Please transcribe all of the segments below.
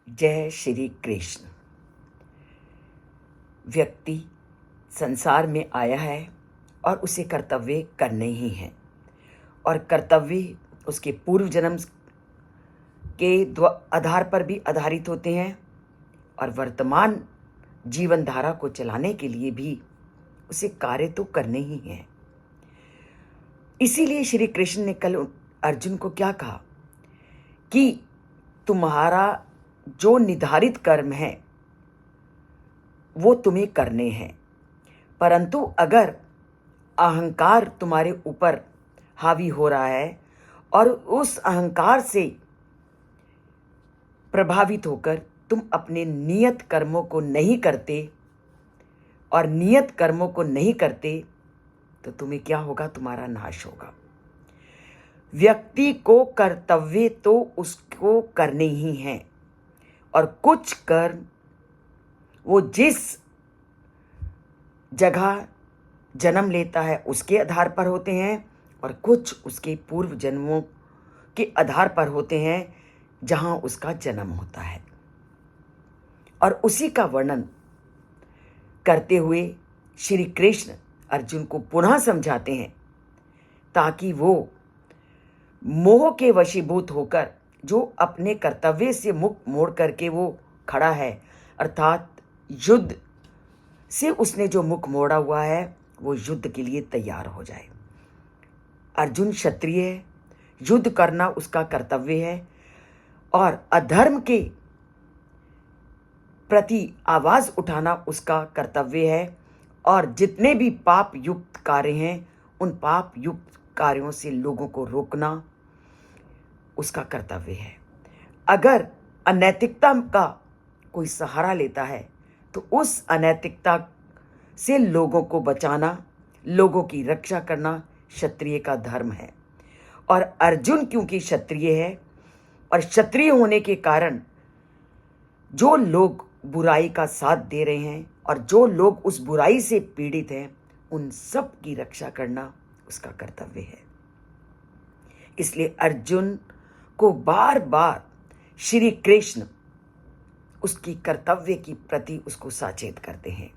जय श्री कृष्ण। व्यक्ति संसार में आया है और उसे कर्तव्य करने ही हैं, और कर्तव्य उसके पूर्व जन्म के आधार पर भी आधारित होते हैं और वर्तमान जीवन धारा को चलाने के लिए भी उसे कार्य तो करने ही हैं। इसीलिए श्री कृष्ण ने कल अर्जुन को क्या कहा कि तुम्हारा जो निर्धारित कर्म है वो तुम्हें करने हैं, परंतु अगर अहंकार तुम्हारे ऊपर हावी हो रहा है और उस अहंकार से प्रभावित होकर तुम अपने नियत कर्मों को नहीं करते और नियत कर्मों को नहीं करते तो तुम्हें क्या होगा? तुम्हारा नाश होगा। व्यक्ति को कर्तव्य तो उसको करने ही हैं, और कुछ कर्म वो जिस जगह जन्म लेता है उसके आधार पर होते हैं, और कुछ उसके पूर्व जन्मों के आधार पर होते हैं जहां उसका जन्म होता है। और उसी का वर्णन करते हुए श्री कृष्ण अर्जुन को पुनः समझाते हैं ताकि वो मोह के वशीभूत होकर जो अपने कर्तव्य से मुख मोड़ करके वो खड़ा है, अर्थात युद्ध से उसने जो मुख मोड़ा हुआ है वो युद्ध के लिए तैयार हो जाए। अर्जुन क्षत्रिय है, युद्ध करना उसका कर्तव्य है और अधर्म के प्रति आवाज उठाना उसका कर्तव्य है, और जितने भी पाप युक्त कार्य हैं उन पाप युक्त कार्यों से लोगों को रोकना उसका कर्तव्य है। अगर अनैतिकता का कोई सहारा लेता है तो उस अनैतिकता से लोगों को बचाना, लोगों की रक्षा करना क्षत्रिय का धर्म है। और अर्जुन क्योंकि क्षत्रिय है और क्षत्रिय होने के कारण जो लोग बुराई का साथ दे रहे हैं और जो लोग उस बुराई से पीड़ित हैं उन सब की रक्षा करना उसका कर्तव्य है। इसलिए अर्जुन को बार बार श्री कृष्ण उसकी कर्तव्य की प्रति उसको सचेत करते हैं,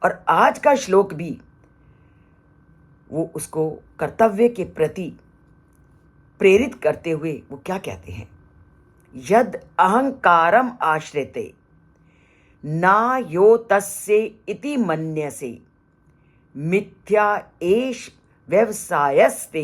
और आज का श्लोक भी वो उसको कर्तव्य के प्रति प्रेरित करते हुए वो क्या कहते हैं? यद अहंकारम आश्रिते ना यो तस्य इति मन्यसे मिथ्या एष व्यवसायस्ते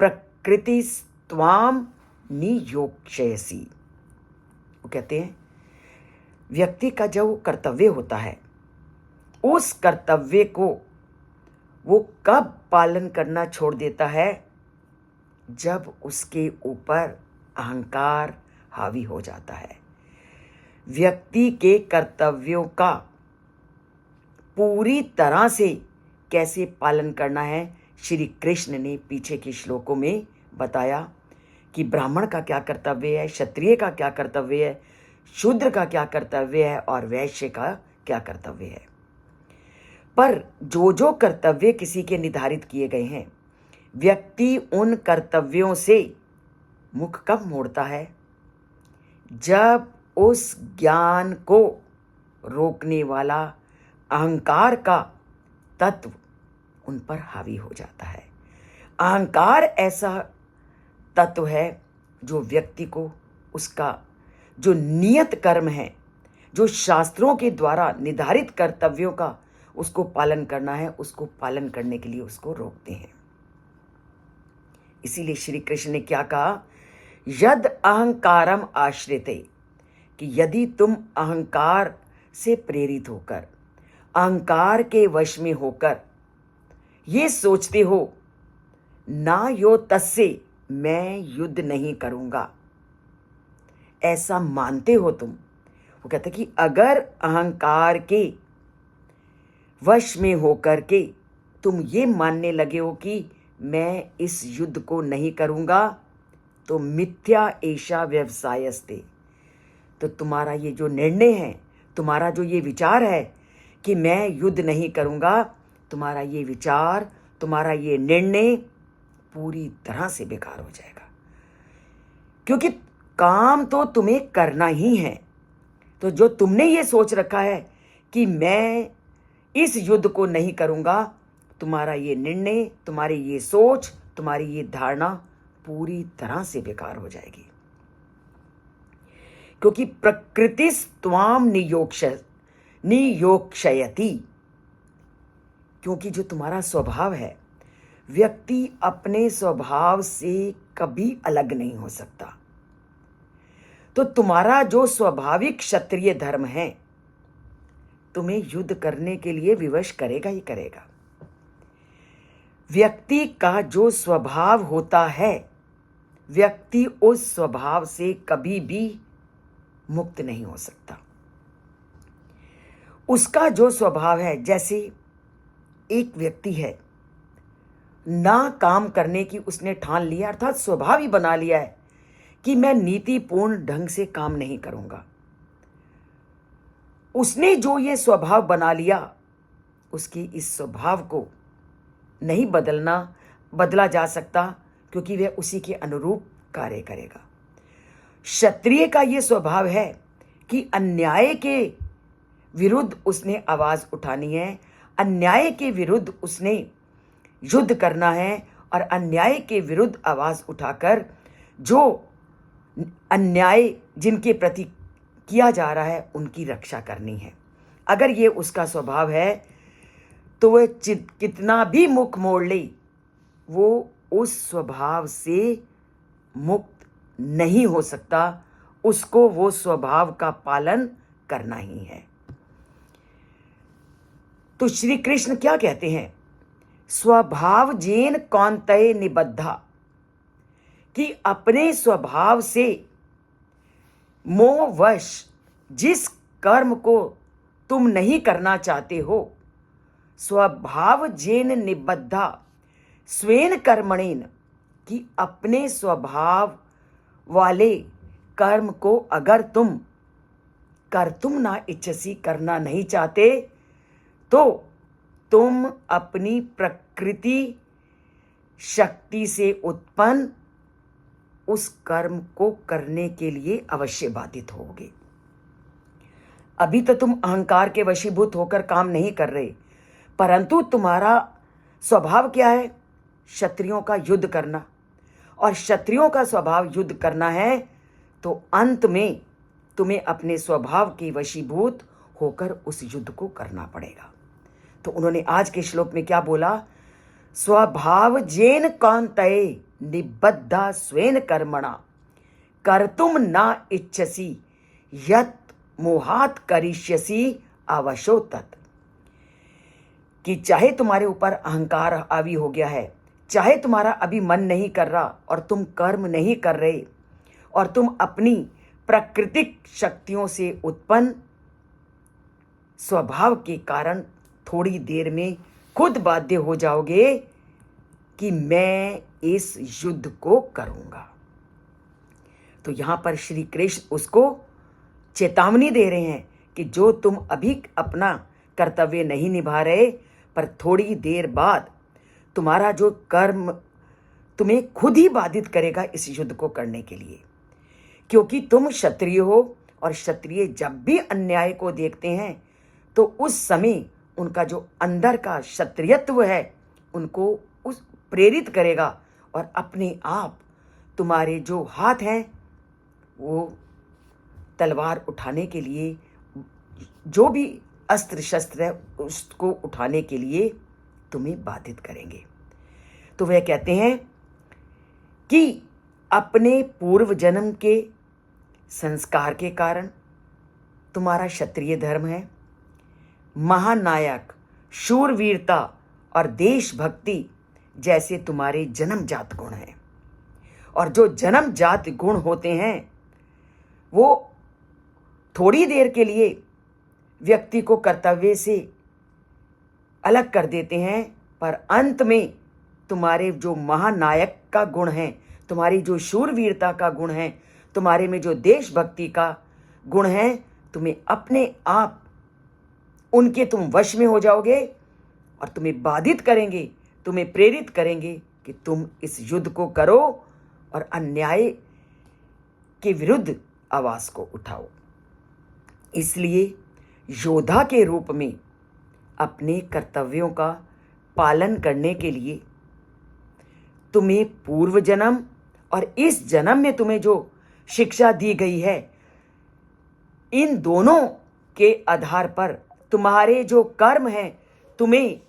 प्रकृतिस्त्वाम नियोक्ष्यसि। वो कहते हैं व्यक्ति का जो कर्तव्य होता है उस कर्तव्य को वो कब पालन करना छोड़ देता है? जब उसके ऊपर अहंकार हावी हो जाता है। व्यक्ति के कर्तव्यों का पूरी तरह से कैसे पालन करना है श्री कृष्ण ने पीछे के श्लोकों में बताया कि ब्राह्मण का क्या कर्तव्य है, क्षत्रिय का क्या कर्तव्य है, शूद्र का क्या कर्तव्य है और वैश्य का क्या कर्तव्य है। पर जो जो कर्तव्य किसी के निर्धारित किए गए हैं, व्यक्ति उन कर्तव्यों से मुख कब मोड़ता है? जब उस ज्ञान को रोकने वाला अहंकार का तत्व उन पर हावी हो जाता है। अहंकार ऐसा तत्व है जो व्यक्ति को उसका जो नियत कर्म है, जो शास्त्रों के द्वारा निर्धारित कर्तव्यों का उसको पालन करना है, उसको पालन करने के लिए उसको रोकते हैं। इसीलिए श्री कृष्ण ने क्या कहा? यद अहंकारम आश्रिते, कि यदि तुम अहंकार से प्रेरित होकर, अहंकार के वश में होकर ये सोचते हो ना यो तस्से, मैं युद्ध नहीं करूंगा, ऐसा मानते हो तुम। वो कहते कि अगर अहंकार के वश में होकर के तुम ये मानने लगे हो कि मैं इस युद्ध को नहीं करूंगा, तो मिथ्या एषा व्यवसायस्ते, तो तुम्हारा ये जो निर्णय है, तुम्हारा जो ये विचार है कि मैं युद्ध नहीं करूंगा, तुम्हारा ये विचार, तुम्हारा ये निर्णय पूरी तरह से बेकार हो जाएगा। क्योंकि काम तो तुम्हें करना ही है। तो जो तुमने ये सोच रखा है कि मैं इस युद्ध को नहीं करूँगा, तुम्हारा ये निर्णय, तुम्हारी ये सोच, तुम्हारी ये धारणा पूरी तरह से बेकार हो जाएगी। क्योंकि प्रकृतिस्त्वाम नियोक्ष्यति, क्योंकि जो तुम्हारा स्वभाव है, व्यक्ति अपने स्वभाव से कभी अलग नहीं हो सकता। तो तुम्हारा जो स्वाभाविक क्षत्रिय धर्म है तुम्हें युद्ध करने के लिए विवश करेगा ही करेगा। व्यक्ति का जो स्वभाव होता है, व्यक्ति उस स्वभाव से कभी भी मुक्त नहीं हो सकता। उसका जो स्वभाव है, जैसे एक व्यक्ति है, ना काम करने की उसने ठान लिया, अर्थात स्वभाव ही बना लिया है कि मैं नीतिपूर्ण ढंग से काम नहीं करूंगा। उसने जो ये स्वभाव बना लिया, उसकी इस स्वभाव को नहीं बदला जा सकता, क्योंकि वह उसी के अनुरूप कार्य करेगा। क्षत्रिय का ये स्वभाव है कि अन्याय के विरुद्ध उसने आवाज उठानी है, अन्याय के विरुद्ध उसने युद्ध करना है, और अन्याय के विरुद्ध आवाज उठाकर जो अन्याय जिनके प्रति किया जा रहा है उनकी रक्षा करनी है। अगर ये उसका स्वभाव है तो वह कितना भी मुख मोड़ ले, वो उस स्वभाव से मुक्त नहीं हो सकता। उसको वो स्वभाव का पालन करना ही है। तो श्री कृष्ण क्या कहते हैं? स्वभाव जेन कौंतये निबद्धा, कि अपने स्वभाव से मोहवश जिस कर्म को तुम नहीं करना चाहते हो, स्वभाव जेन निबद्धा स्वेन कर्मणेन, कि अपने स्वभाव वाले कर्म को अगर तुम कर्तुम ना इच्छसी, करना नहीं चाहते, तो तुम अपनी प्रकृति शक्ति से उत्पन्न उस कर्म को करने के लिए अवश्य बाधित होगे। अभी तो तुम अहंकार के वशीभूत होकर काम नहीं कर रहे, परंतु तुम्हारा स्वभाव क्या है? क्षत्रियों का युद्ध करना, और क्षत्रियों का स्वभाव युद्ध करना है, तो अंत में तुम्हें अपने स्वभाव के वशीभूत होकर उस युद्ध को करना पड़ेगा। तो उन्होंने आज के श्लोक में क्या बोला? स्वभाव जेन कौंतये निबद्धा स्वेन कर्मणा कर्तुम न इच्छसि यत् मोहात् करिष्यसि अवशो तत्, कि चाहे तुम्हारे ऊपर अहंकार हावी हो गया है, चाहे तुम्हारा अभी मन नहीं कर रहा और तुम कर्म नहीं कर रहे, और तुम अपनी प्राकृतिक शक्तियों से उत्पन्न स्वभाव के कारण थोड़ी देर में खुद बाध्य हो जाओगे कि मैं इस युद्ध को करूंगा। तो यहां पर श्री कृष्ण उसको चेतावनी दे रहे हैं कि जो तुम अभी अपना कर्तव्य नहीं निभा रहे, पर थोड़ी देर बाद तुम्हारा जो कर्म तुम्हें खुद ही बाधित करेगा इस युद्ध को करने के लिए। क्योंकि तुम क्षत्रिय हो, और क्षत्रिय जब भी अन्याय को देखते हैं तो उस समय उनका जो अंदर का क्षत्रियत्व है उनको उस प्रेरित करेगा, और अपने आप तुम्हारे जो हाथ हैं वो तलवार उठाने के लिए, जो भी अस्त्र शस्त्र है उसको उठाने के लिए तुम्हें बाधित करेंगे। तो वह कहते हैं कि अपने पूर्व जन्म के संस्कार के कारण तुम्हारा क्षत्रिय धर्म है, महानायक, शूरवीरता और देशभक्ति जैसे तुम्हारे जन्मजात गुण हैं। और जो जन्मजात गुण होते हैं वो थोड़ी देर के लिए व्यक्ति को कर्तव्य से अलग कर देते हैं, पर अंत में तुम्हारे जो महानायक का गुण है, तुम्हारी जो शूरवीरता का गुण है, तुम्हारे में जो देशभक्ति का गुण है, तुम्हें अपने आप उनके तुम वश में हो जाओगे, और तुम्हें बाधित करेंगे, तुम्हें प्रेरित करेंगे कि तुम इस युद्ध को करो और अन्याय के विरुद्ध आवाज को उठाओ। इसलिए योद्धा के रूप में अपने कर्तव्यों का पालन करने के लिए तुम्हें पूर्व जन्म और इस जन्म में तुम्हें जो शिक्षा दी गई है, इन दोनों के आधार पर तुम्हारे जो कर्म हैं तुम्हें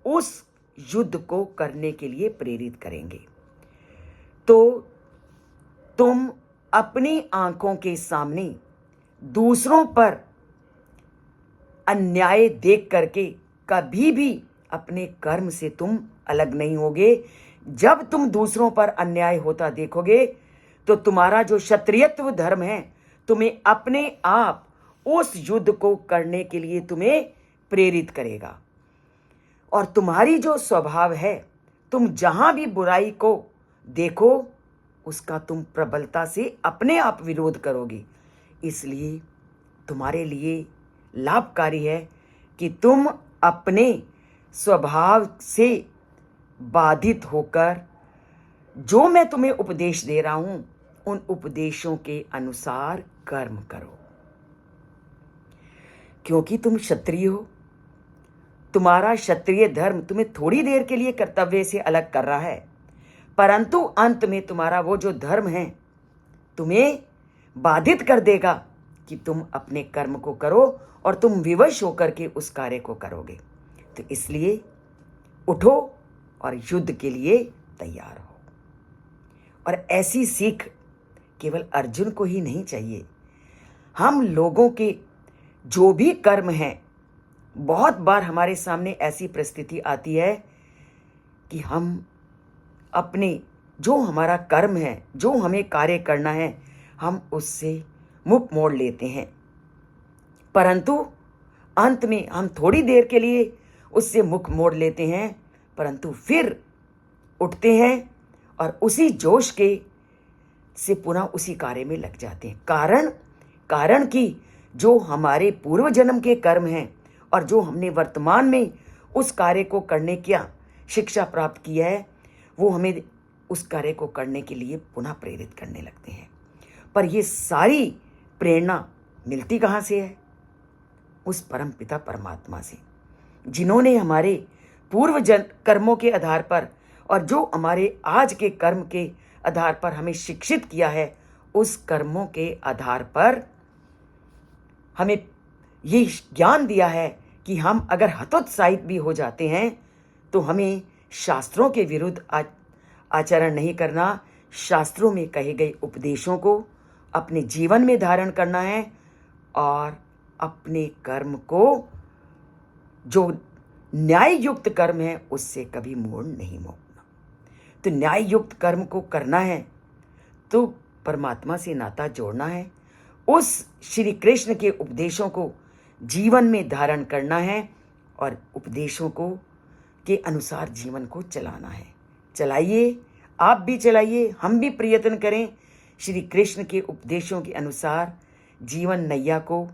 उस युद्ध को करने के लिए प्रेरित करेंगे। तो तुम अपनी आंखों के सामने दूसरों पर अन्याय देख करके कभी भी अपने कर्म से तुम अलग नहीं होगे। जब तुम दूसरों पर अन्याय होता देखोगे तो तुम्हारा जो क्षत्रियत्व धर्म है तुम्हें अपने आप उस युद्ध को करने के लिए तुम्हें प्रेरित करेगा। और तुम्हारी जो स्वभाव है, तुम जहां भी बुराई को देखो उसका तुम प्रबलता से अपने आप विरोध करोगे। इसलिए तुम्हारे लिए लाभकारी है कि तुम अपने स्वभाव से बाधित होकर जो मैं तुम्हें उपदेश दे रहा हूं उन उपदेशों के अनुसार कर्म करो। क्योंकि तुम क्षत्रिय हो, तुम्हारा क्षत्रिय धर्म तुम्हें थोड़ी देर के लिए कर्तव्य से अलग कर रहा है, परंतु अंत में तुम्हारा वो जो धर्म है तुम्हें बाधित कर देगा कि तुम अपने कर्म को करो और तुम विवश होकर के उस कार्य को करोगे। तो इसलिए उठो और युद्ध के लिए तैयार हो। और ऐसी सीख केवल अर्जुन को ही नहीं चाहिए, हम लोगों के जो भी कर्म हैं, बहुत बार हमारे सामने ऐसी परिस्थिति आती है कि हम अपने जो हमारा कर्म है, जो हमें कार्य करना है, हम उससे मुख मोड़ लेते हैं, परंतु अंत में हम थोड़ी देर के लिए उससे मुख मोड़ लेते हैं, परंतु फिर उठते हैं और उसी जोश के से पुनः उसी कार्य में लग जाते हैं। कारण कि जो हमारे पूर्व जन्म के कर्म हैं और जो हमने वर्तमान में उस कार्य को करने की शिक्षा प्राप्त की है, वो हमें उस कार्य को करने के लिए पुनः प्रेरित करने लगते हैं। पर ये सारी प्रेरणा मिलती कहाँ से है? उस परम पिता परमात्मा से, जिन्होंने हमारे पूर्व कर्मों के आधार पर और जो हमारे आज के कर्म के आधार पर हमें शिक्षित किया है, उस कर्मों के आधार पर हमें ये ज्ञान दिया है कि हम अगर हतोत्साहित भी हो जाते हैं तो हमें शास्त्रों के विरुद्ध आचरण नहीं करना, शास्त्रों में कहे गए उपदेशों को अपने जीवन में धारण करना है और अपने कर्म को जो न्याय युक्त कर्म है उससे कभी मोड़ नहीं मोड़ना। तो न्याय युक्त कर्म को करना है तो परमात्मा से नाता जोड़ना है, उस श्री कृष्ण के उपदेशों को जीवन में धारण करना है और उपदेशों को के अनुसार जीवन को चलाना है। चलाइए, आप भी चलाइए, हम भी प्रयत्न करें श्री कृष्ण के उपदेशों के अनुसार जीवन नैया को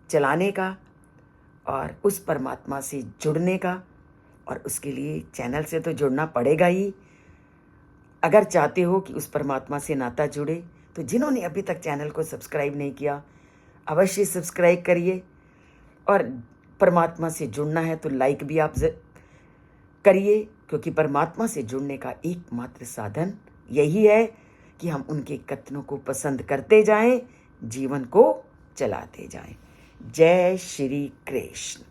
चलाने का और उस परमात्मा से जुड़ने का। और उसके लिए चैनल से तो जुड़ना पड़ेगा ही। अगर चाहते हो कि उस परमात्मा से नाता जुड़े तो जिन्होंने अभी तक चैनल को सब्सक्राइब नहीं किया अवश्य सब्सक्राइब करिए, और परमात्मा से जुड़ना है तो लाइक भी आप करिए, क्योंकि परमात्मा से जुड़ने का एकमात्र साधन यही है कि हम उनके कथनों को पसंद करते जाएं, जीवन को चलाते जाएं। जय श्री कृष्ण।